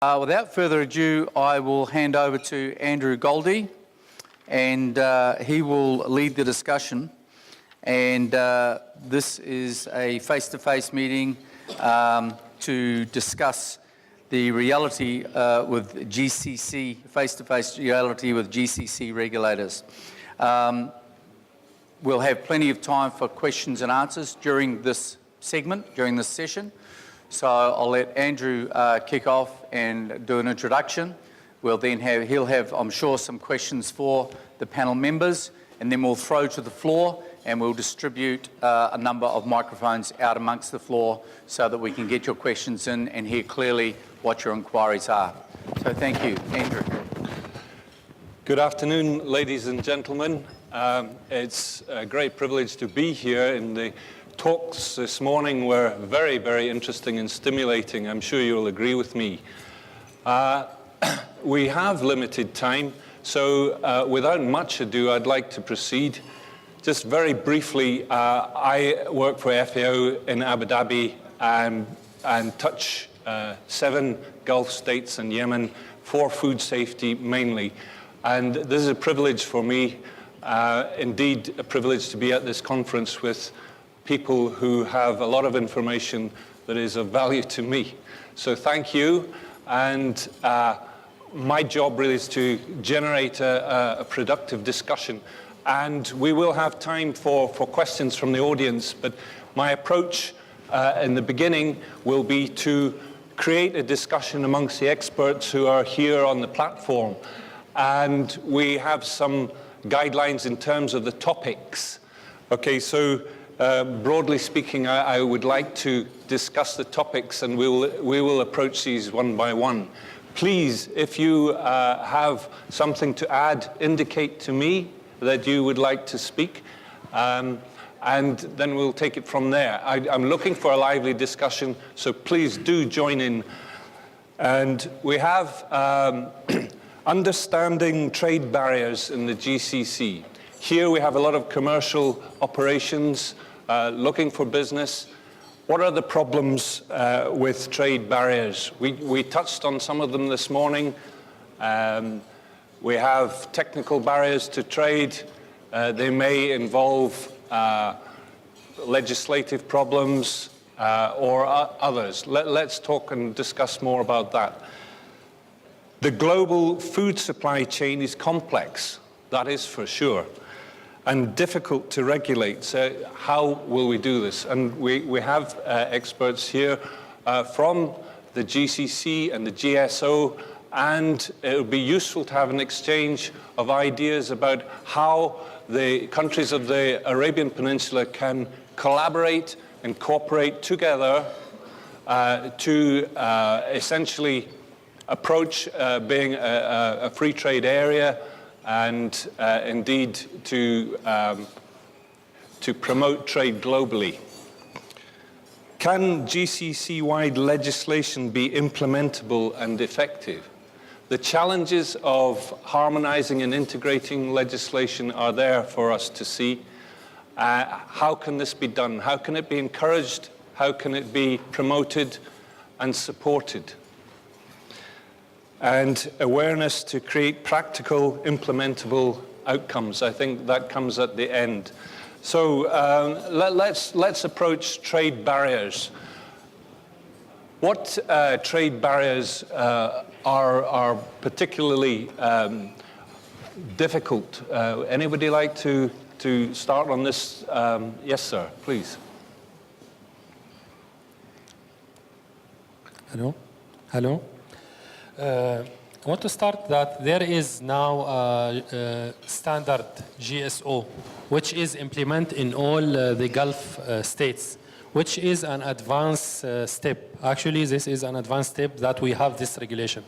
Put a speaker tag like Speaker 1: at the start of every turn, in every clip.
Speaker 1: Without further ado, I will hand over to Andrew Goldie, and he will lead the discussion. And this is a face-to-face meeting to discuss the reality with GCC, face-to-face reality with GCC regulators. We'll have plenty of time for questions and answers during this segment, during this session. So I'll let Andrew kick off and do an introduction. We'll then he'll have, I'm sure, some questions for the panel members, and then we'll throw to the floor and we'll distribute a number of microphones out amongst the floor so that we can get your questions in and hear clearly what your inquiries are. So thank you, Andrew.
Speaker 2: Good afternoon, ladies and gentlemen. It's a great privilege to be here. In the talks this morning were very, very interesting and stimulating. I'm sure you'll agree with me. We have limited time, so without much ado, I'd like to proceed. Just very briefly, I work for FAO in Abu Dhabi and touch 7 Gulf states and Yemen for food safety mainly. And this is a privilege for me, indeed a privilege to be at this conference with people who have a lot of information that is of value to me. So thank you. And my job really is to generate a productive discussion. And we will have time for questions from the audience. But my approach in the beginning will be to create a discussion amongst the experts who are here on the platform. And we have some guidelines in terms of the topics. Okay, so broadly speaking, I would like to discuss the topics, and we will approach these one by one. Please, if you have something to add, indicate to me that you would like to speak, and then we'll take it from there. I'm looking for a lively discussion, so please do join in. And we have understanding trade barriers in the GCC. Here we have a lot of commercial operations looking for business. What are the problems with trade barriers? We touched on some of them this morning. We have technical barriers to trade. They may involve legislative problems or others. Let's talk and discuss more about that. The global food supply chain is complex, that is for sure, and difficult to regulate. So how will we do this? And we have experts here from the GCC and the GSO, and it would be useful to have an exchange of ideas about how the countries of the Arabian Peninsula can collaborate and cooperate together to essentially approach being a free trade area, and indeed to promote trade globally. Can GCC-wide legislation be implementable and effective? The challenges of harmonizing and integrating legislation are there for us to see. How can this be done? How can it be encouraged? How can it be promoted and supported? And awareness to create practical, implementable outcomes. I think that comes at the end. So let's approach trade barriers. What trade barriers are particularly difficult? Anybody like to start on this? Yes, sir, please.
Speaker 3: Hello. I want to start that there is now a standard GSO, which is implemented in all the Gulf states, which is an advanced step. Actually, this is an advanced step that we have this regulation.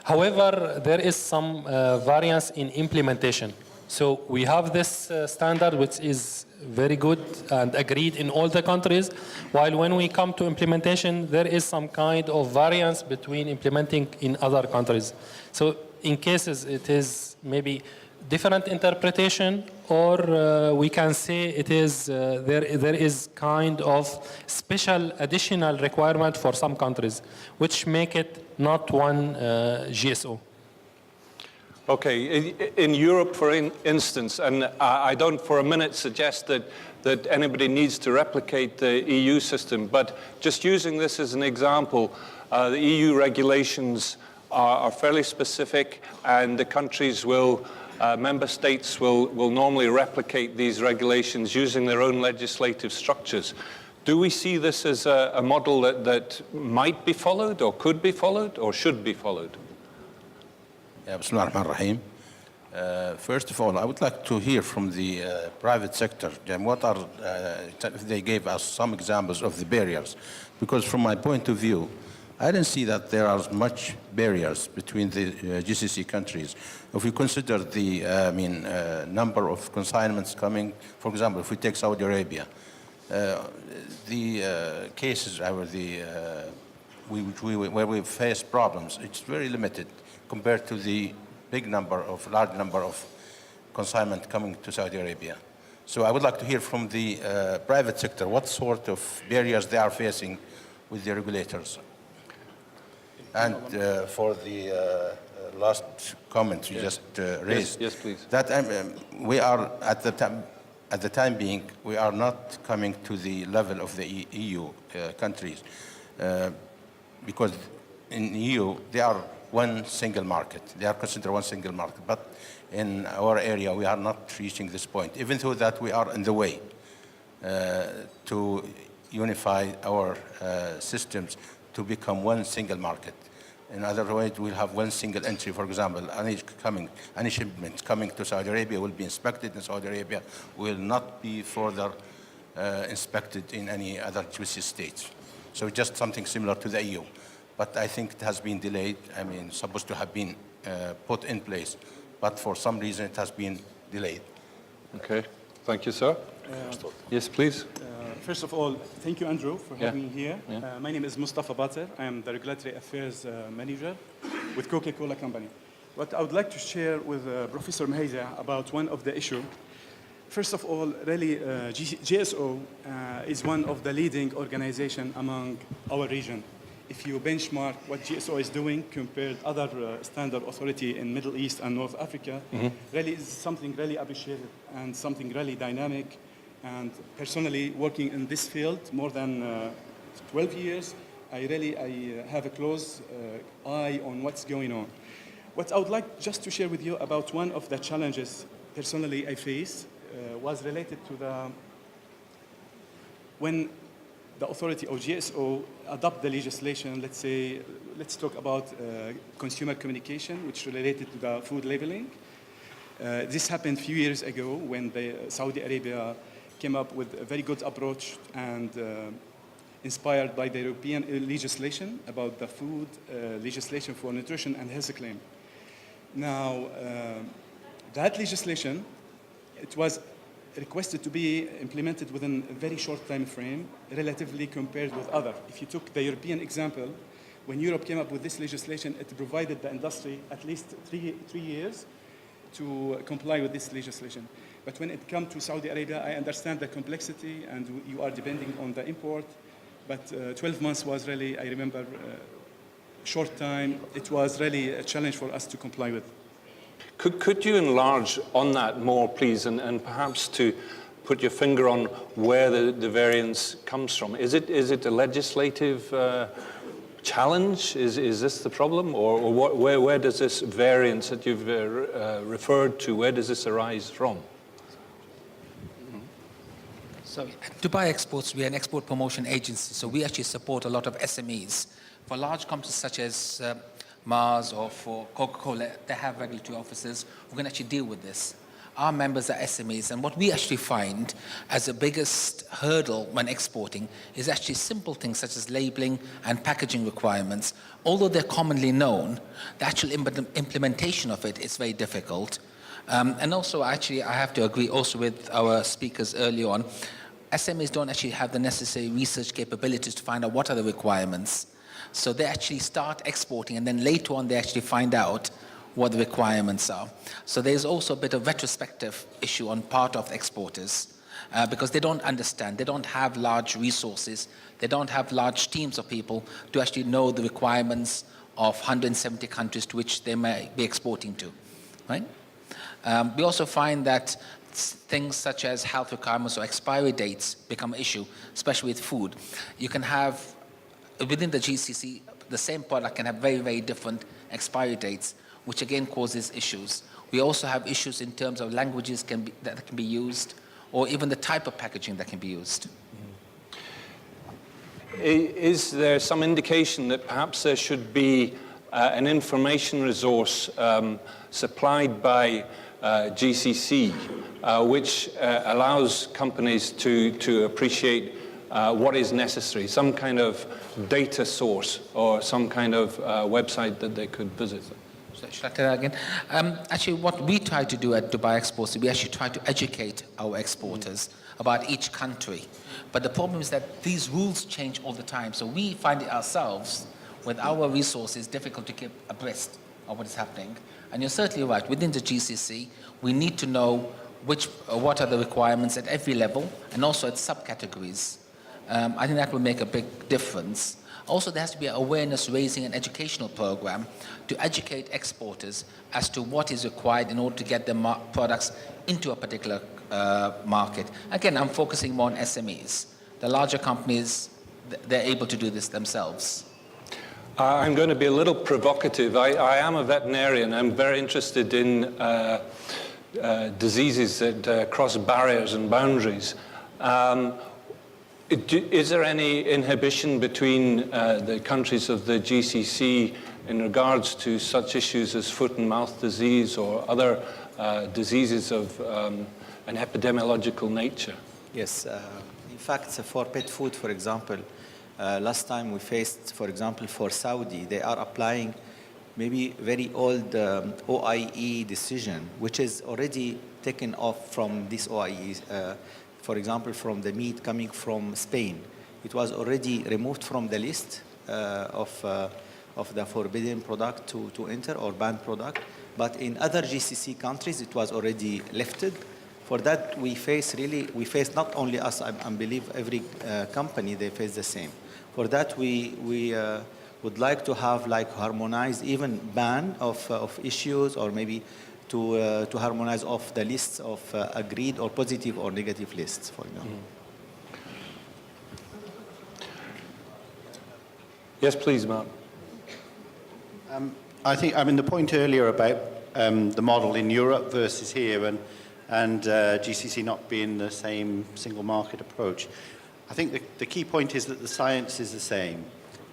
Speaker 3: However, there is some variance in implementation. So we have this standard, which is very good and agreed in all the countries, while when we come to implementation, there is some kind of variance between implementing in other countries. So in cases it is maybe different interpretation, or we can say it is there is kind of special additional requirement for some countries, which make it not one GSO.
Speaker 2: Okay, in Europe, for instance, and I don't for a minute suggest that anybody needs to replicate the EU system, but just using this as an example, the EU regulations are fairly specific, and the countries will, member states will normally replicate these regulations using their own legislative structures. Do we see this as a model that might be followed, or could be followed, or should be followed?
Speaker 4: Bismillah ar-Rahman ar-Rahim. First of all, I would like to hear from the private sector, what are, if they gave us some examples of the barriers. Because from my point of view, I don't see that there are much barriers between the GCC countries. If we consider the number of consignments coming, for example, if we take Saudi Arabia, the cases where we face problems, it's very limited compared to the large number of consignment coming to Saudi Arabia. So I would like to hear from the private sector what sort of barriers they are facing with the regulators. And for the last comment you just raised,
Speaker 2: yes, please.
Speaker 4: That we are at the time being, we are not coming to the level of the EU countries because in EU they are one single market. They are considered one single market. But in our area, we are not reaching this point, even though that we are in the way to unify our systems to become one single market. In other words, we'll have one single entry. For example, any shipment coming to Saudi Arabia will be inspected in Saudi Arabia, will not be further inspected in any other GCC states. So just something similar to the EU. But I think it has been delayed. I mean, supposed to have been put in place, but for some reason it has been delayed.
Speaker 2: Okay, thank you, sir. Yes, please.
Speaker 5: First of all, thank you, Andrew, for having me here. My name is Mustafa Bater. I am the Regulatory Affairs Manager with Coca-Cola Company. What I would like to share with Professor Mhaiza about one of the issues. First of all, really, GSO is one of the leading organizations among our region. If you benchmark what GSO is doing compared to other standard authority in Middle East and North Africa, really is something really appreciated and something really dynamic. And personally, working in this field more than 12 years, I have a close eye on what's going on. What I would like just to share with you about one of the challenges personally I face was related to when the authority or GSO adopt the legislation. Let's talk about consumer communication, which related to the food labeling. This happened a few years ago when Saudi Arabia came up with a very good approach and inspired by the European legislation about the food legislation for nutrition and health claim. Now, that legislation, it was requested to be implemented within a very short time frame, relatively compared with other. If you took the European example, when Europe came up with this legislation, it provided the industry at least three years to comply with this legislation. But when it comes to Saudi Arabia, I understand the complexity and you are depending on the import, but 12 months was really, I remember, short time. It was really a challenge for us to comply with.
Speaker 2: Could you enlarge on that more, please, and perhaps to put your finger on where the variance comes from? Is it a legislative challenge? Is this the problem? Or where does this variance that you've referred to, where does this arise from?
Speaker 6: So Dubai Exports, we're an export promotion agency, so we actually support a lot of SMEs. For large companies such as Mars or for Coca-Cola, they have regulatory officers who can actually deal with this. Our members are SMEs, and what we actually find as the biggest hurdle when exporting is actually simple things such as labeling and packaging requirements. Although they're commonly known, the actual implementation of it is very difficult. And also, actually, I have to agree also with our speakers earlier on, SMEs don't actually have the necessary research capabilities to find out what are the requirements. So they actually start exporting, and then later on they actually find out what the requirements are. So there's also a bit of retrospective issue on part of exporters because they don't understand, they don't have large resources, they don't have large teams of people to actually know the requirements of 170 countries to which they may be exporting to, right? We also find that things such as health requirements or expiry dates become an issue, especially with food. You can have, within the GCC, the same product can have very, very different expiry dates, which again causes issues. We also have issues in terms of languages that can be used, or even the type of packaging that can be used.
Speaker 2: Is there some indication that perhaps there should be an information resource supplied by GCC, which allows companies to appreciate what is necessary, some kind of data source or some kind of website that they could visit?
Speaker 6: Should I tell that again? Actually, what we try to do at Dubai Exports, we actually try to educate our exporters about each country. But the problem is that these rules change all the time. So we find it ourselves, with our resources, difficult to keep abreast of what is happening. And you're certainly right. Within the GCC, we need to know what are the requirements at every level and also at subcategories. I think that will make a big difference. Also, there has to be an awareness raising and educational program to educate exporters as to what is required in order to get their products into a particular market. Again, I'm focusing more on SMEs. The larger companies, they're able to do this themselves.
Speaker 2: I'm going to be a little provocative. I am a veterinarian. I'm very interested in diseases that cross barriers and boundaries. Is there any inhibition between the countries of the GCC in regards to such issues as foot and mouth disease or other diseases of an epidemiological nature?
Speaker 7: Yes. In fact, for pet food, for example, last time we faced, for example, for Saudi, they are applying maybe very old OIE decision, which is already taken off from this OIE. For example, from the meat coming from Spain. It was already removed from the list of the forbidden product to enter or banned product. But in other GCC countries, it was already lifted. For that, we face not only us, I believe every company, they face the same. For that, we would like to have like harmonized even ban of issues or maybe to harmonize off the lists of agreed or positive or negative lists, for example.
Speaker 2: Yes, please, Mark.
Speaker 8: I think, the point earlier about the model in Europe versus here and GCC not being the same single market approach. I think the key point is that the science is the same.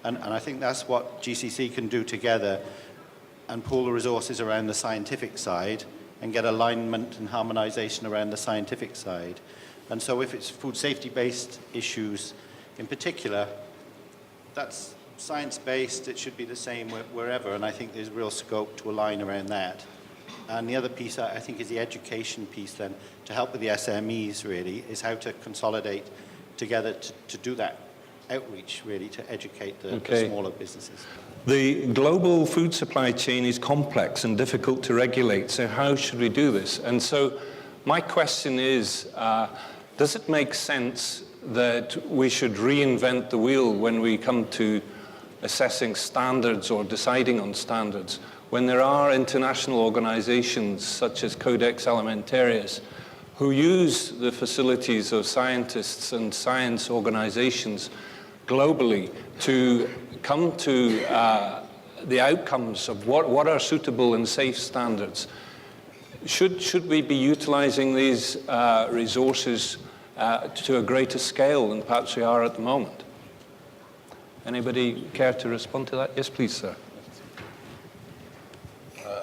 Speaker 8: And I think that's what GCC can do together and pool the resources around the scientific side and get alignment and harmonization around the scientific side. And so if it's food safety-based issues in particular, that's science-based, it should be the same wherever, and I think there's real scope to align around that. And the other piece, I think, is the education piece then, to help with the SMEs, really, is how to consolidate together to do that outreach, really, to educate the smaller businesses.
Speaker 2: The global food supply chain is complex and difficult to regulate, so how should we do this? And so my question is, does it make sense that we should reinvent the wheel when we come to assessing standards or deciding on standards, when there are international organizations such as Codex Alimentarius who use the facilities of scientists and science organizations globally to come to the outcomes of what are suitable and safe standards? Should we be utilizing these resources to a greater scale than perhaps we are at the moment? Anybody care to respond to that? Yes, please, sir.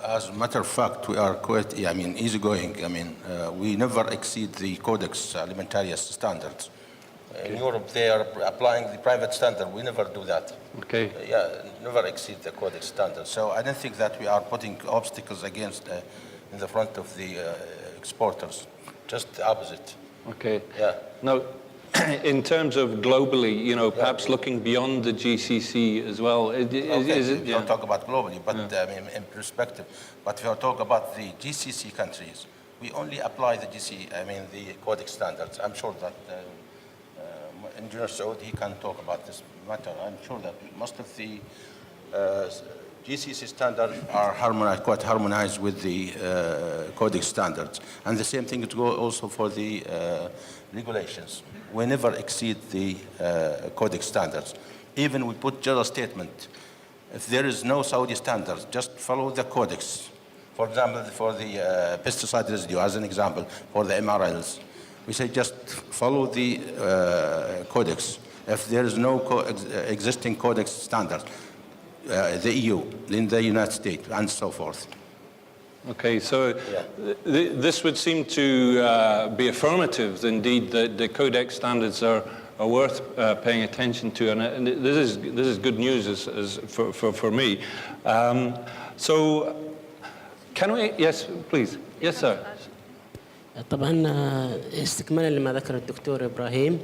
Speaker 4: As a matter of fact, we are quite, easygoing. We never exceed the Codex Alimentarius standards. In Europe, they are applying the private standard. We never do that.
Speaker 2: Okay.
Speaker 4: Never exceed the Codex standard. So I don't think that we are putting obstacles against in the front of the exporters. Just the opposite.
Speaker 2: Okay.
Speaker 4: Yeah.
Speaker 2: Now, in terms of globally, perhaps looking beyond the GCC as well.
Speaker 4: We don't talk about globally, but in perspective. But if you talk about the GCC countries, we only apply the the Codex standards. I'm sure that Engineer Saud, he can talk about this matter. I'm sure that most of the GCC standards are harmonized, quite harmonized with the Codex standards. And the same thing to go also for the regulations. We never exceed the Codex standards. Even we put general statement. If there is no Saudi standards, just follow the Codex. For example, for the pesticide residue, as an example, for the MRLs, we say just follow the Codex. If there is no existing Codex standards, the EU, in the United States, and so forth.
Speaker 2: Okay, so this would seem to be affirmative. Indeed, the Codex standards are worth paying attention to, and this is good news for me. So, can we? Yes, please. Yes, sir.
Speaker 9: طبعا استكمالا لما ذكر الدكتور إبراهيم،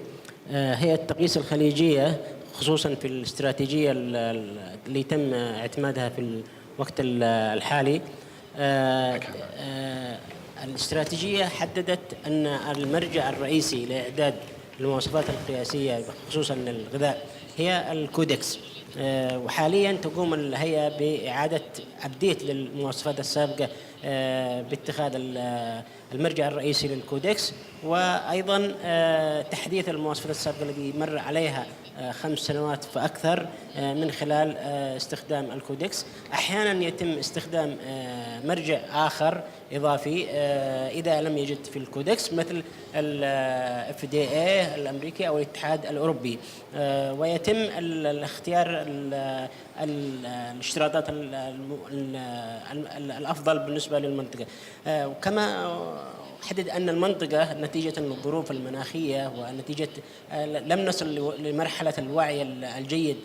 Speaker 9: هيئة التقييس الخليجية خصوصا في الاستراتيجية اللي تم اعتمادها في الوقت الحالي، الاستراتيجية حددت أن المرجع الرئيسي لإعداد المواصفات القياسية خصوصا الغذاء هي الكودكس. وحاليا تقوم الهيئة بإعادة أبديت للمواصفات السابقة باتخاذ المرجع الرئيسي للكودكس، وأيضا تحديث المواصفات السابقة التي مر عليها 5 سنوات فأكثر من خلال استخدام الكودكس. أحيانا يتم استخدام مرجع آخر إضافي إذا لم يجد في الكودكس، مثل ال FDA الأمريكي أو الاتحاد الأوروبي، ويتم الاختيار الاشتراطات الأفضل بالنسبة للمنطقة. وكما حدد أن المنطقة نتيجة للظروف المناخية ونتيجة لم نصل لمرحلة الوعي الجيد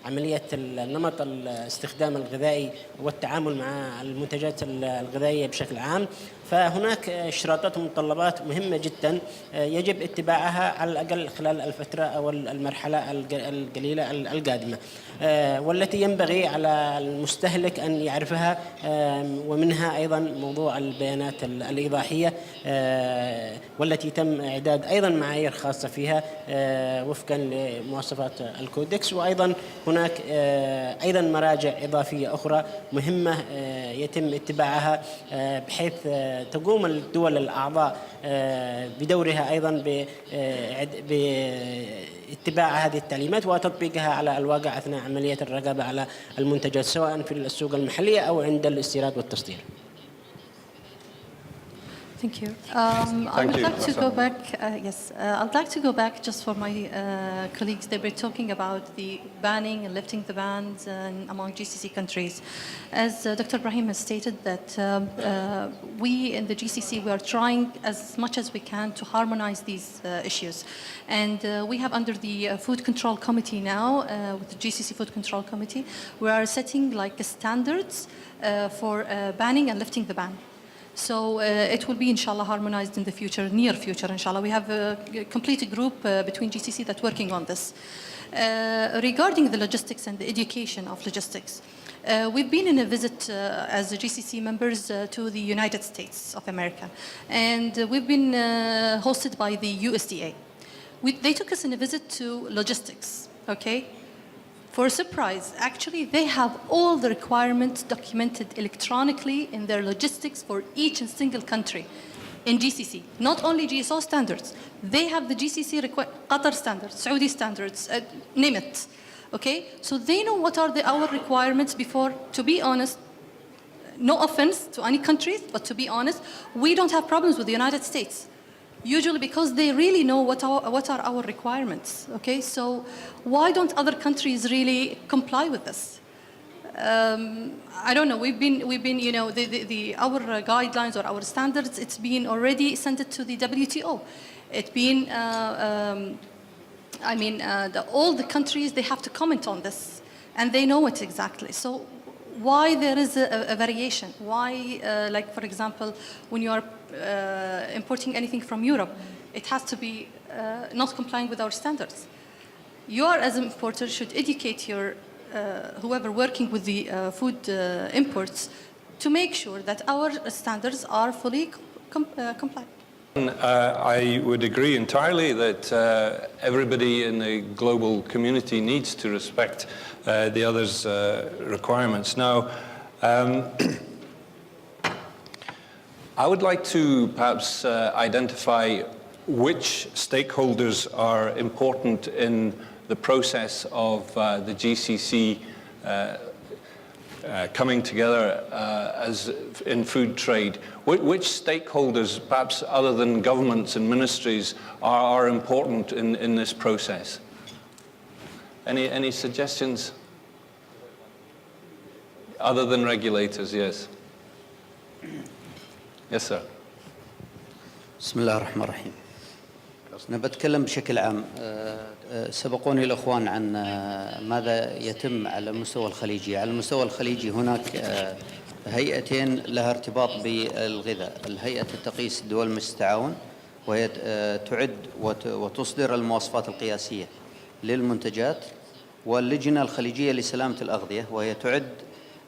Speaker 9: لعملية النمط الاستخدام الغذائي والتعامل مع المنتجات الغذائية بشكل عام، فهناك اشتراطات ومتطلبات مهمة جدا يجب اتباعها على الأقل خلال الفترة أو المرحلة القليلة القادمة، والتي ينبغي على المستهلك أن يعرفها، ومنها أيضا موضوع البيانات الإيضاحية والتي تم إعداد أيضا معايير خاصة فيها وفقا لمواصفات الكودكس. وأيضا هناك أيضا مراجع إضافية أخرى مهمة يتم اتباعها بحيث تقوم الدول الأعضاء بدورها أيضا باتباع هذه التعليمات وتطبيقها على الواقع أثناء عملية الرقابة على المنتجات سواء في السوق المحلية أو عند الاستيراد والتصدير.
Speaker 10: Thank you. I would like to go back. I'd like to go back just for my colleagues. They were talking about the banning and lifting the bans among GCC countries. As Dr. Ibrahim has stated that we in the GCC, we are trying as much as we can to harmonize these issues. And we have under the Food Control Committee now, with the GCC Food Control Committee, we are setting like standards for banning and lifting the ban. So it will be, inshallah, harmonized in the future, near future, inshallah. We have a complete group between GCC that's working on this. Regarding the logistics and the education of logistics, we've been in a visit as GCC members to the United States of America. And we've been hosted by the USDA. They took us in a visit to logistics, okay? For a surprise, actually, they have all the requirements documented electronically in their logistics for each and single country in GCC. Not only GSO standards, they have the GCC Qatar standards, Saudi standards, name it. Okay, so they know what are our requirements before. To be honest, no offense to any countries, but to be honest, we don't have problems with the United States. Usually because they really know what are our requirements, okay? So why don't other countries really comply with this? I don't know, we've been you know, our guidelines or our standards, it's been already sent it to the WTO. It's been, all the countries, they have to comment on this, and they know it exactly. So why there is a variation? Why, like for example, when you are importing anything from Europe, it has to be not complying with our standards. You are, as an importer, should educate your whoever working with the food imports to make sure that our standards are fully compliant.
Speaker 2: I would agree entirely that everybody in the global community needs to respect the other's requirements. Now, I would like to perhaps identify which stakeholders are important in the process of the GCC coming together as in food trade. Which stakeholders, perhaps other than governments and ministries, are important in this process? Any suggestions? Other than regulators, yes. Yes, sir.
Speaker 11: بسم الله الرحمن الرحيم. أنا بتكلم بشكل عام. سبقوني الأخوان عن ماذا يتم على المستوى الخليجي. على المستوى الخليجي هناك هيئتين لها ارتباط بالغذاء. الهيئة التقييس الدول المجلس التعاون، وهي تعد وتصدر المواصفات القياسية للمنتجات، واللجنة الخليجية لسلامة الأغذية، وهي تعد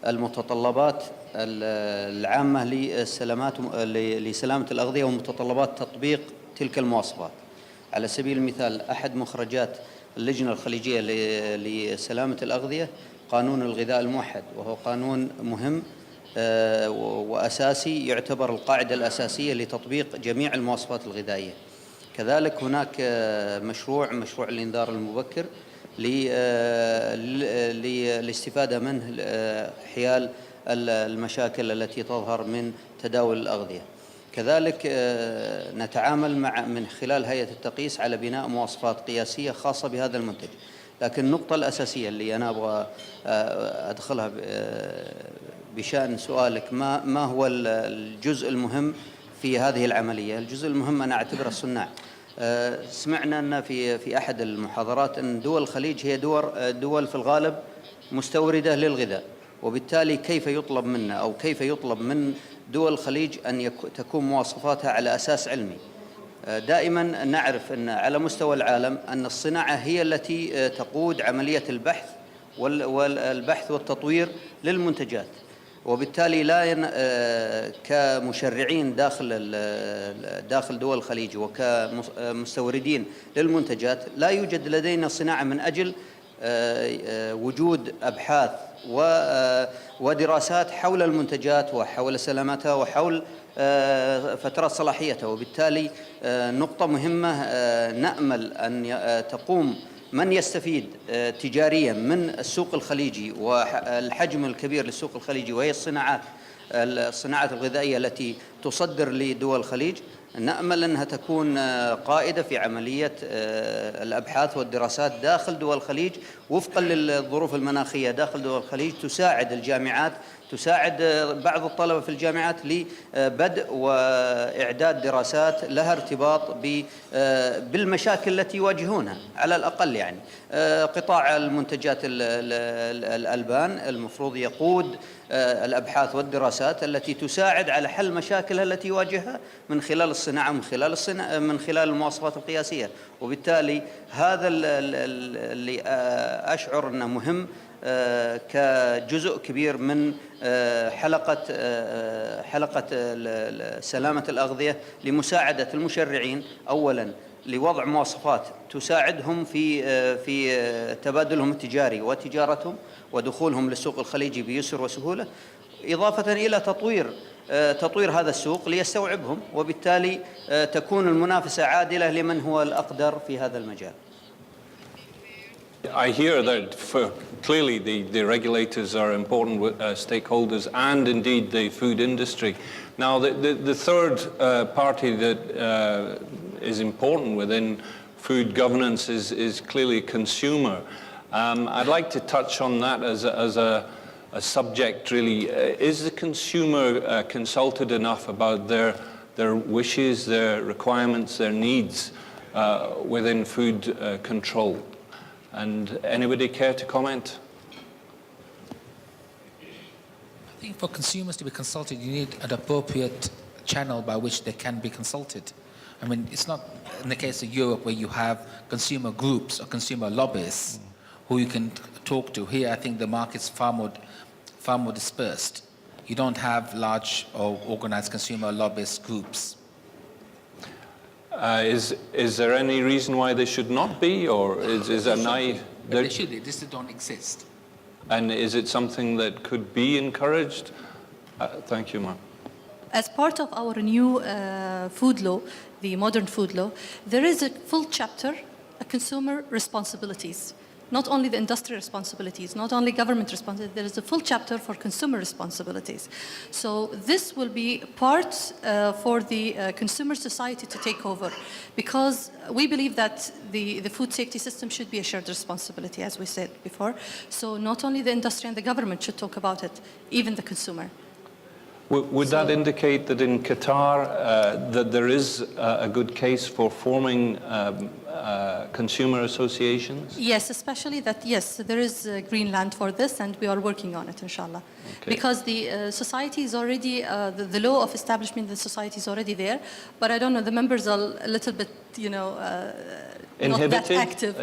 Speaker 11: المتطلبات العامة لسلامة الأغذية ومتطلبات تطبيق تلك المواصفات. على سبيل المثال أحد مخرجات اللجنة الخليجية لسلامة الأغذية قانون الغذاء الموحد، وهو قانون مهم وأساسي، يعتبر القاعدة الأساسية لتطبيق جميع المواصفات الغذائية. كذلك هناك مشروع الإنذار المبكر للاستفادة منه حيال المشاكل التي تظهر من تداول الأغذية. كذلك نتعامل من خلال هيئة التقييس على بناء مواصفات قياسية خاصة بهذا المنتج. لكن النقطة الأساسية اللي أنا أبغى أدخلها بشأن سؤالك، ما هو الجزء المهم في هذه العملية؟ الجزء المهم أنا أعتبره الصناع. سمعنا أن في أحد المحاضرات أن دول الخليج هي دول في الغالب مستوردة للغذاء، وبالتالي كيف يطلب منا أو كيف يطلب من دول الخليج أن تكون مواصفاتها على أساس علمي؟ دائما نعرف أن على مستوى العالم أن الصناعة هي التي تقود عملية البحث والتطوير للمنتجات، وبالتالي كمشرعين داخل دول الخليج وكمستوردين للمنتجات لا يوجد لدينا صناعة من أجل وجود أبحاث ودراسات حول المنتجات وحول سلامتها وحول فترات صلاحيتها. وبالتالي نقطة مهمة نأمل أن تقوم من يستفيد تجاريا من السوق الخليجي والحجم الكبير للسوق الخليجي، وهي الصناعات الغذائية التي تصدر لدول الخليج. نأمل أنها تكون قائدة في عملية الأبحاث والدراسات داخل دول الخليج وفقا للظروف المناخية داخل دول الخليج، تساعد الجامعات، تساعد بعض الطلبة في الجامعات لبدء وإعداد دراسات لها ارتباط بالمشاكل التي يواجهونها. على الأقل يعني قطاع المنتجات الألبان المفروض يقود الأبحاث والدراسات التي تساعد على حل مشاكلها التي يواجهها من خلال الصناعة من خلال المواصفات القياسية. وبالتالي هذا اللي أشعر أنه مهم كجزء كبير من حلقة سلامة الأغذية، لمساعدة المشرعين أولاً لوضع مواصفات تساعدهم في تبادلهم التجاري وتجارتهم ودخولهم للسوق الخليجي بيسر وسهولة، إضافة إلى تطوير هذا السوق ليستوعبهم، وبالتالي تكون المنافسة عادلة لمن هو الأقدر في هذا المجال.
Speaker 2: I hear that clearly the regulators are important stakeholders, and indeed the food industry. Now, the third party that is important within food governance is clearly consumer. I'd like to touch on that as a subject, really. Is the consumer consulted enough about their wishes, their requirements, their needs within food control? And anybody care to comment?
Speaker 6: I think for consumers to be consulted, you need an appropriate channel by which they can be consulted. I mean, it's not in the case of Europe where you have consumer groups or consumer lobbyists who you can talk to. Here, I think the market's far more dispersed. You don't have large or organized consumer lobbyist groups.
Speaker 2: Is there any reason why they should not be, or is a naive?
Speaker 6: They should be. This don't exist.
Speaker 2: And is it something that could be encouraged? Thank you, ma'am.
Speaker 10: As part of our new food law, the modern food law, there is a full chapter, consumer responsibilities. Not only the industry responsibilities, not only government responsibilities, there is a full chapter for consumer responsibilities. So this will be part for the consumer society to take over, because we believe that the food safety system should be a shared responsibility, as we said before. So not only the industry and the government should talk about it, even the consumer.
Speaker 2: Would that indicate that in Qatar that there is a good case for forming consumer associations?
Speaker 10: Yes, especially that, yes, there is green land for this, and we are working on it, inshallah.
Speaker 2: Okay.
Speaker 10: Because the society is already, the law of establishment of the society is already there, but I don't know, the members are a little bit, you know, not that active.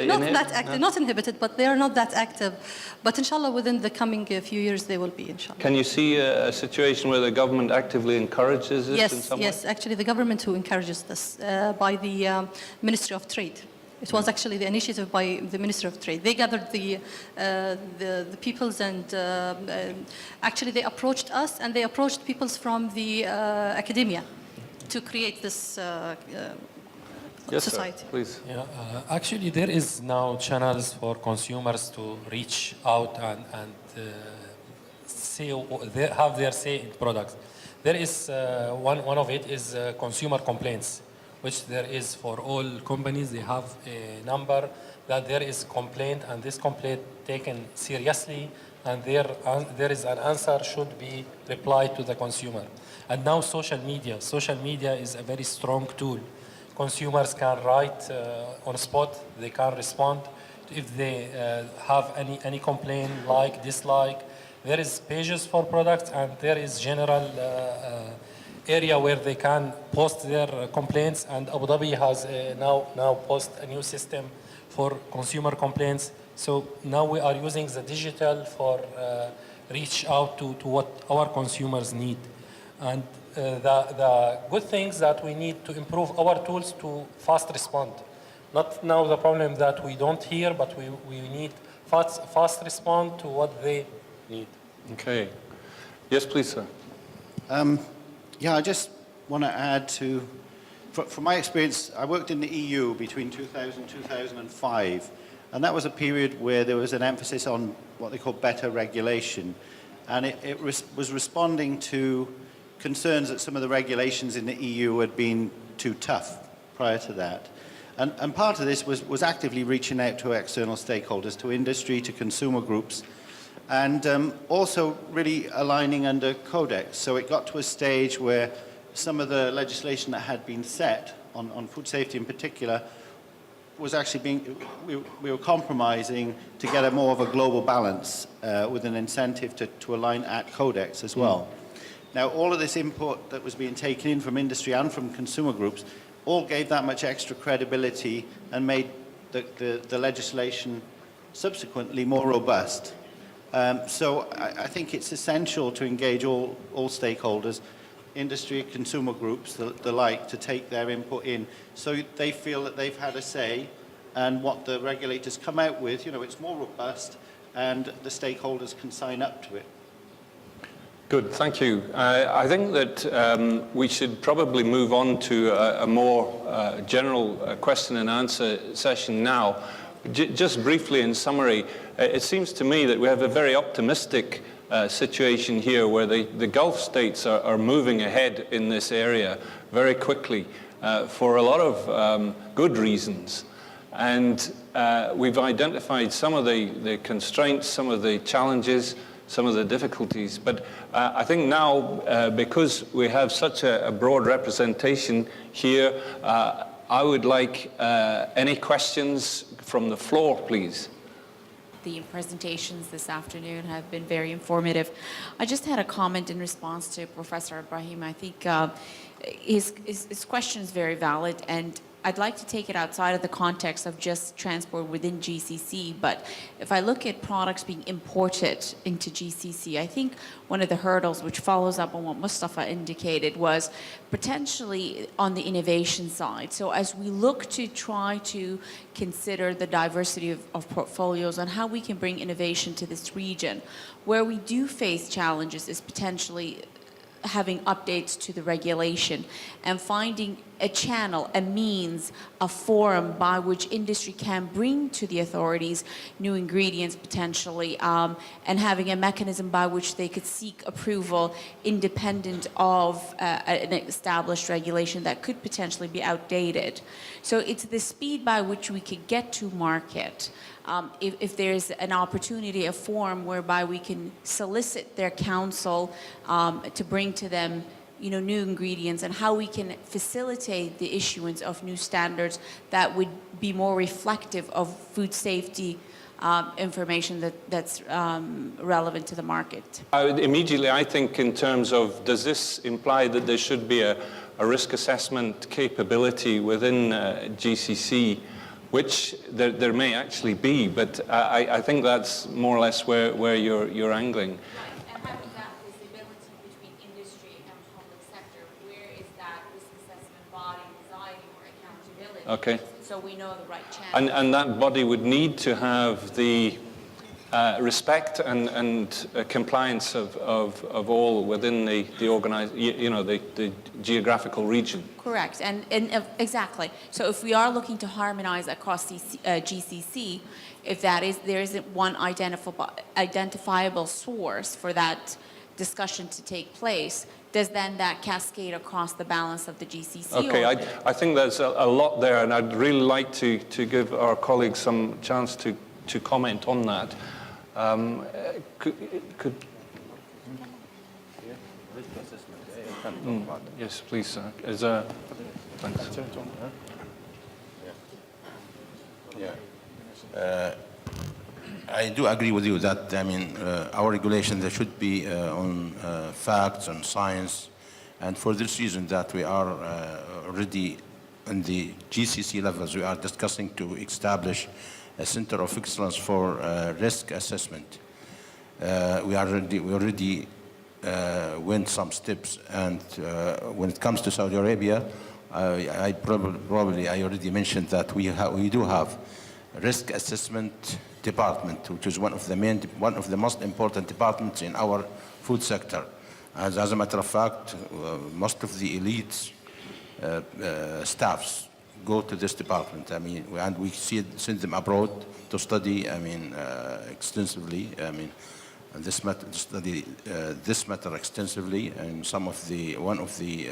Speaker 10: Not inhibited, but they are not that active. But inshallah, within the coming few years, they will be, inshallah.
Speaker 2: Can you see a situation where the government actively encourages this in some way?
Speaker 10: Yes, actually, the government who encourages this by the Ministry of Trade. It was actually the initiative by the Ministry of Trade. They gathered the peoples, and actually they approached us, and they approached peoples from the academia to create this
Speaker 2: Yes,
Speaker 10: society.
Speaker 2: sir, please.
Speaker 3: Yeah, actually, there is now channels for consumers to reach out and say, have their say in products. There is one of it is consumer complaints, which there is for all companies. They have a number that there is complaint, and this complaint taken seriously, and there is an answer should be replied to the consumer. And now social media is a very strong tool. Consumers can write on spot, they can respond if they have any complaint, like, dislike. There is pages for products, and there is general area where they can post their complaints, and Abu Dhabi has now post a new system for consumer complaints. So now we are using the digital for reach out to what our consumers need. And the good things that we need to improve our tools to fast respond. Not now the problem that we don't hear, but we need fast respond to what they need.
Speaker 2: Okay. Yes, please, sir.
Speaker 8: Yeah, I just want to add to, from my experience, I worked in the EU between 2000 and 2005, and that was a period where there was an emphasis on what they call better regulation, and it was responding to concerns that some of the regulations in the EU had been too tough prior to that. And part of this was actively reaching out to external stakeholders, to industry, to consumer groups, and also really aligning under codex. So it got to a stage where some of the legislation that had been set on food safety in particular was actually we were compromising to get a more of a global balance with an incentive to align at codex as well. Now, all of this input that was being taken in from industry and from consumer groups all gave that much extra credibility and made the legislation subsequently more robust. So I think it's essential to engage all stakeholders, industry, consumer groups, the like, to take their input in so they feel that they've had a say, and what the regulators come out with, it's more robust and the stakeholders can sign up to it.
Speaker 2: Good, thank you. I think that we should probably move on to a more general question and answer session now. Just briefly, in summary, it seems to me that we have a very optimistic situation here where the Gulf states are moving ahead in this area very quickly for a lot of good reasons. And we've identified some of the constraints, some of the challenges, some of the difficulties. But I think now, because we have such a broad representation here, I would like any questions from the floor, please.
Speaker 12: The presentations this afternoon have been very informative. I just had a comment in response to Professor Ibrahim. I think his question is very valid, and I'd like to take it outside of the context of just transport within GCC, but if I look at products being imported into GCC, I think one of the hurdles, which follows up on what Mustafa indicated, was potentially on the innovation side. So as we look to try to consider the diversity of portfolios and how we can bring innovation to this region, where we do face challenges is potentially having updates to the regulation and finding a channel, a means, a forum by which industry can bring to the authorities new ingredients potentially, and having a mechanism by which they could seek approval independent of an established regulation that could potentially be outdated. So it's the speed by which we could get to market. If there's an opportunity, a forum whereby we can solicit their counsel to bring to them, new ingredients, and how we can facilitate the issuance of new standards that would be more reflective of food safety information that's relevant to the market.
Speaker 2: Immediately, I think in terms of, does this imply that there should be a risk assessment capability within GCC, which there may actually be, but I think that's more or less where you're angling.
Speaker 12: And having that visibility between industry and public sector, where is that risk assessment body residing or accountability?
Speaker 2: Okay.
Speaker 12: So we know the right channel.
Speaker 2: And that body would need to have the respect and compliance of all within the organized, the geographical region.
Speaker 12: Correct, and exactly. So if we are looking to harmonize across GCC, if there isn't one identifiable source for that discussion to take place, does then that cascade across the balance of the GCC?
Speaker 2: Okay, I think there's a lot there, and I'd really like to give our colleagues some chance to comment on that. Yes, please, sir. Thanks.
Speaker 4: I do agree with you that, our regulation, there should be on facts and science. And for this reason that we are already in the GCC levels, we are discussing to establish a center of excellence for risk assessment. We already went some steps, and when it comes to Saudi Arabia, I already mentioned that we do have a risk assessment department, which is one of the most important departments in our food sector. As a matter of fact, most of the elites staffs go to this department. And we send them abroad to study. Extensively. And this matter extensively. And one of the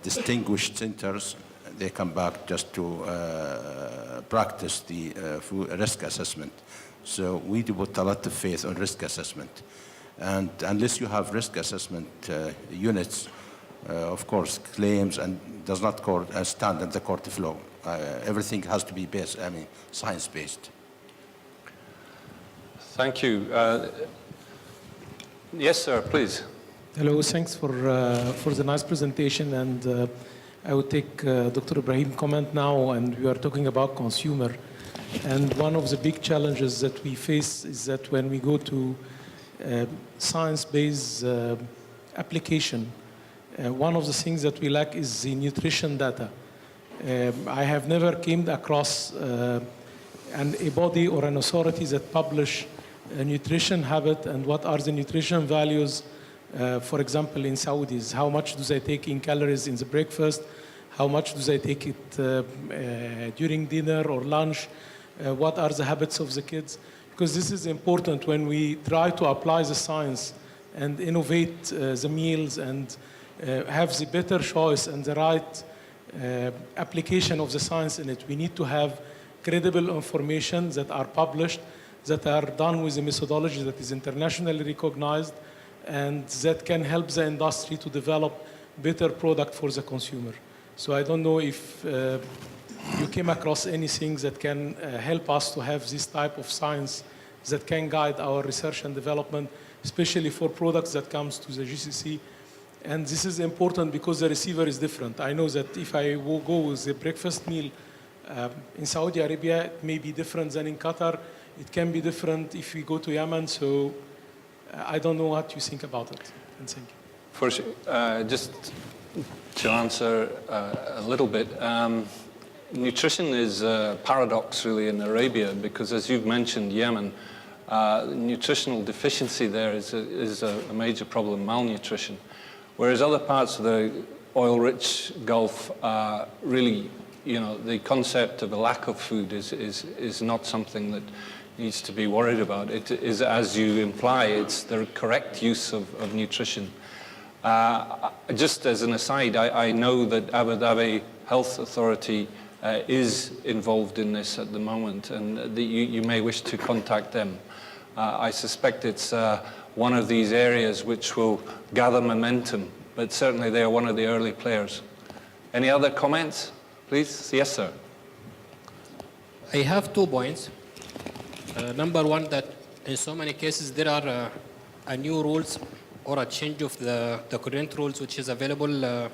Speaker 4: distinguished centers, they come back just to practice the food risk assessment. So we do put a lot of faith on risk assessment. And unless you have risk assessment units, of course, claims and does not stand in the court of law. Everything has to be science-based.
Speaker 2: Thank you. Yes, sir, please.
Speaker 13: Hello, thanks for the nice presentation. And I would take Dr. Ibrahim's comment now, and we are talking about consumer. And one of the big challenges that we face is that when we go to science-based application, one of the things that we lack is the nutrition data. I have never came across a body or an authority that publish a nutrition habit and what are the nutrition values, for example, in Saudis. How much do they take in calories in the breakfast? How much do they take it during dinner or lunch? What are the habits of the kids? Because this is important when we try to apply the science and innovate the meals and have the better choice and the right application of the science in it. We need to have credible information that are published, that are done with a methodology that is internationally recognized, and that can help the industry to develop better product for the consumer. So I don't know if you came across anything that can help us to have this type of science that can guide our research and development, especially for products that comes to the GCC And this is important because the receiver is different. I know that if I will go with a breakfast meal in Saudi Arabia, it may be different than in Qatar. It can be different if we go to Yemen. So I don't know what you think about it. And thank you.
Speaker 2: First, just to answer a little bit, nutrition is a paradox really in Arabia because, as you've mentioned, Yemen, nutritional deficiency there is a major problem, malnutrition. Whereas other parts of the oil-rich Gulf, really, you know, the concept of a lack of food is not something that needs to be worried about. It is, as you imply, it's the correct use of nutrition. Just as an aside, I know that Abu Dhabi Health Authority is involved in this at the moment, and you may wish to contact them. I suspect it's one of these areas which will gather momentum, but certainly they are one of the early players. Any other comments, please? Yes, sir.
Speaker 3: I have 2 points. Number one, that in so many cases there are new rules or a change of the current rules which is available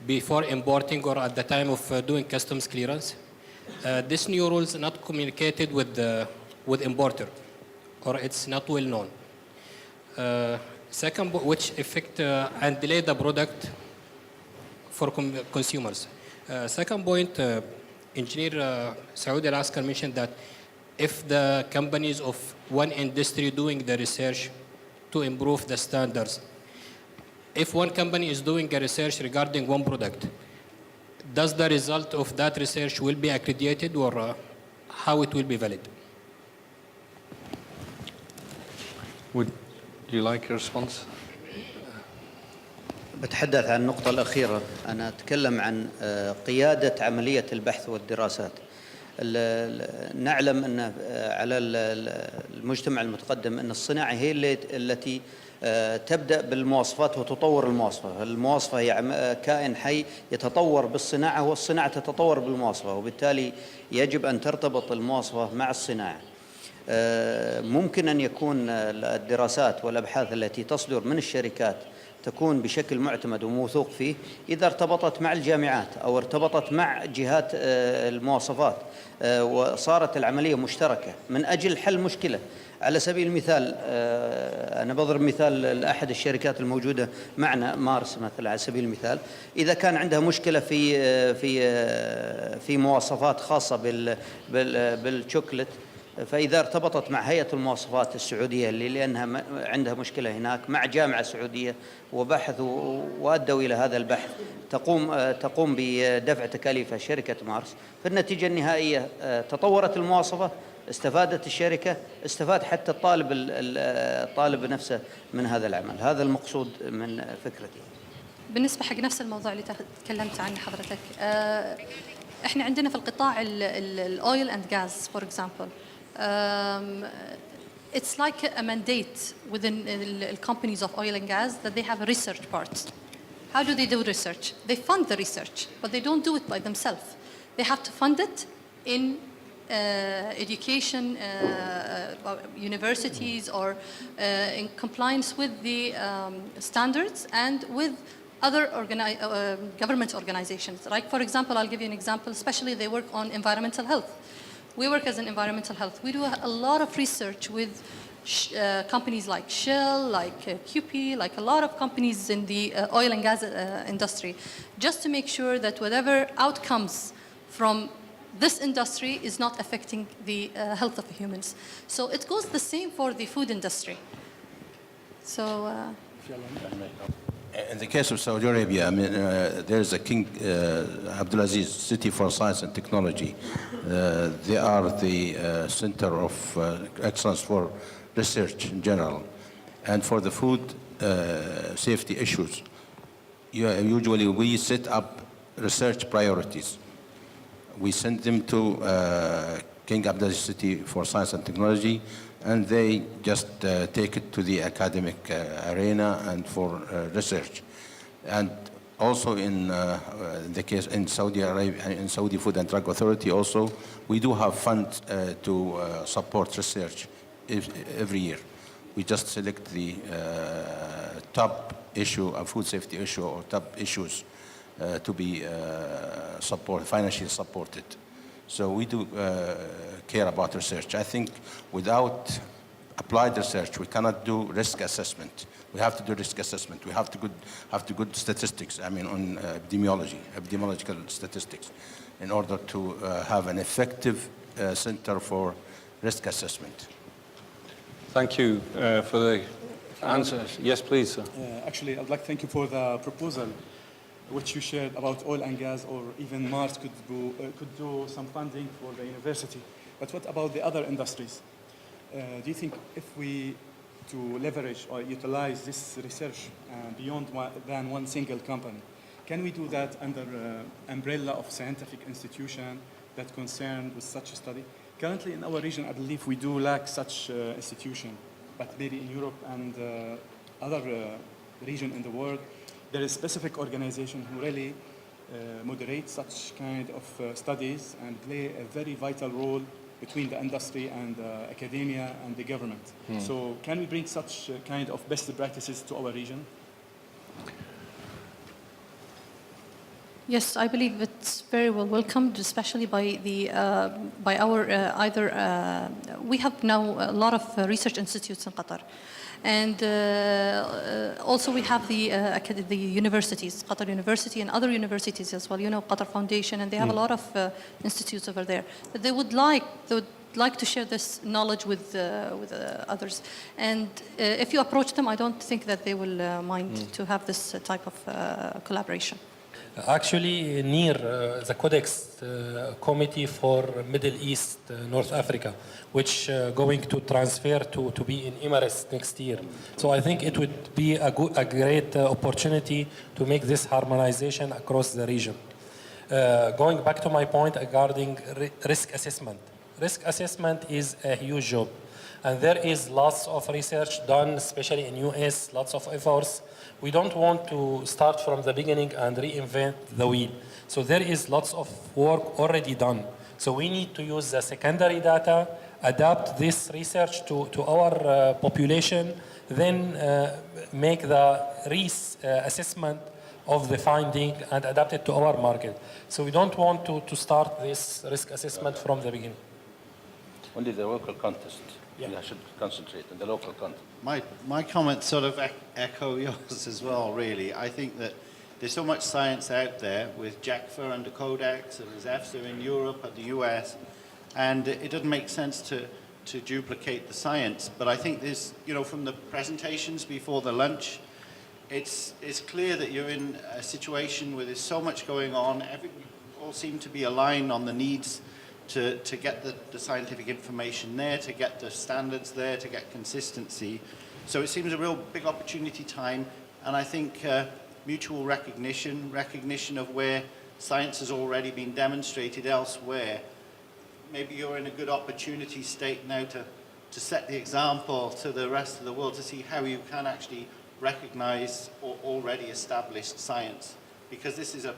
Speaker 3: before importing or at the time of doing customs clearance. This new rules are not communicated with importer, or it's not well known. Second, which affect and delay the product for consumers. Second point, Engineer Saudi Al-Askar mentioned that if the companies of one industry doing the research to improve the standards, if one company is doing a research regarding one product, does the result of that research will be accredited, or how it will be valid?
Speaker 2: Would you like a response?
Speaker 11: بتحدث عن النقطة الأخيرة. أنا أتكلم عن قيادة عملية البحث والدراسات. نعلم أن على المجتمع المتقدم أن الصناعة هي التي تبدأ بالمواصفات وتطور المواصفة. المواصفة هي كائن حي يتطور بالصناعة، والصناعة تتطور بالمواصفة، وبالتالي يجب أن ترتبط المواصفة مع الصناعة. ممكن أن يكون الدراسات والأبحاث التي تصدر من الشركات تكون بشكل معتمد وموثوق فيه إذا ارتبطت مع الجامعات أو ارتبطت مع جهات المواصفات وصارت العملية مشتركة من أجل حل مشكلة. على سبيل المثال، أنا بضرب مثال لأحد الشركات الموجودة معنا، مارس مثلا، على سبيل المثال، إذا كان عندها مشكلة في مواصفات خاصة بالشوكولات، فإذا ارتبطت مع هيئة المواصفات السعودية لأنها عندها مشكلة هناك مع جامعة سعودية وبحثوا وأدوا إلى هذا البحث، تقوم بدفع تكاليفها شركة مارس، فالنتيجة النهائية تطورت المواصفة، استفادت الشركة، استفاد حتى الطالب نفسه من هذا العمل. هذا المقصود من فكرتي.
Speaker 10: بالنسبة حق نفس الموضوع اللي تكلمت عنه حضرتك، احنا عندنا في القطاع الاويل اند غاز فور اكزامبل، it's like a mandate within the companies of oil and gas that they have a research part. How do they do research? They fund the research, but they don't do it by themselves. They have to fund it in education, universities, or in compliance with the standards and with other government organizations. Like, for example, I'll give you an example, especially they work on environmental health. We work as an environmental health. We do a lot of research with companies like Shell, like QP, like a lot of companies in the oil and gas industry, just to make sure that whatever outcomes from this industry is not affecting the health of the humans. So it goes the same for the food industry. So.
Speaker 4: In the case of Saudi Arabia, I mean, there's a King Abdulaziz City for Science and Technology. They are the center of excellence for research in general. And for the food safety issues, usually we set up research priorities. We send them to King Abdulaziz City for Science and Technology, and they just take it to the academic arena and for research. And also in the case in Saudi Arabia, in Saudi Food and Drug Authority also, we do have funds to support research every year. We just select the top issue, a food safety issue or top issues to be financially supported. So we do care about research. I think without applied research, we cannot do risk assessment. We have to do risk assessment. We have to have good statistics, I mean, on epidemiological statistics, in order to have an effective center for risk assessment.
Speaker 2: Thank you for the answers. Yes, please, sir.
Speaker 5: Actually, I'd like to thank you for the proposal which you shared about oil and gas, or even Mars could do some funding for the university. But what about the other industries? Do you think if we to leverage or utilize this research beyond than one single company, can we do that under umbrella of scientific institution that concerned with such a study? Currently in our region, I believe we do lack such institution, but maybe in Europe and other region in the world, there is specific organization who really moderate such kind of studies and play a very vital role between the industry and academia and the government. So can we bring such kind of best practices to our region?
Speaker 10: Yes, I believe it's very well welcomed, especially by our we have now a lot of research institutes in Qatar. And also we have the universities, Qatar University and other universities as well, you know, Qatar Foundation, and they have a lot of institutes over there. But they would like to share this knowledge with others. And if you approach them, I don't think that they will mind to have this type of collaboration.
Speaker 3: Actually, near the Codex Committee for Middle East, North Africa, which going to transfer to be in Emirates next year. So I think it would be a great opportunity to make this harmonization across the region. Going back to my point regarding risk assessment. Risk assessment is a huge job. And there is lots of research done, especially in US, lots of efforts. We don't want to start from the beginning and reinvent the wheel. So there is lots of work already done. So we need to use the secondary data, adapt this research to our population, then make the risk assessment of the finding and adapt it to our market. So we don't want to start this risk assessment from the beginning.
Speaker 4: Only the local context. Yeah, I should concentrate on the local content.
Speaker 8: My comments sort of echo yours as well, really. I think that there's so much science out there with JACFA and the Codex, and there's EFSA in Europe and the US, and it doesn't make sense to duplicate the science. But I think there's, you know, from the presentations before the lunch, it's clear that you're in a situation where there's so much going on. All seem to be aligned on the needs to get the scientific information there, to get the standards there, to get consistency. So it seems a real big opportunity time, and I think mutual recognition of where science has already been demonstrated elsewhere. Maybe you're in a good opportunity state now to set the example to the rest of the world to see how you can actually recognize already established science, because this is a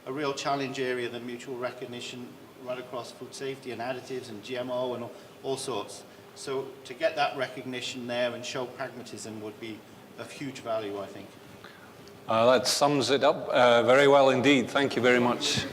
Speaker 8: real challenge area, the mutual recognition right across food safety and additives and GMO and all sorts. So to get that recognition there and show pragmatism would be of huge value, I think.
Speaker 2: That sums it up very well indeed. Thank you very much.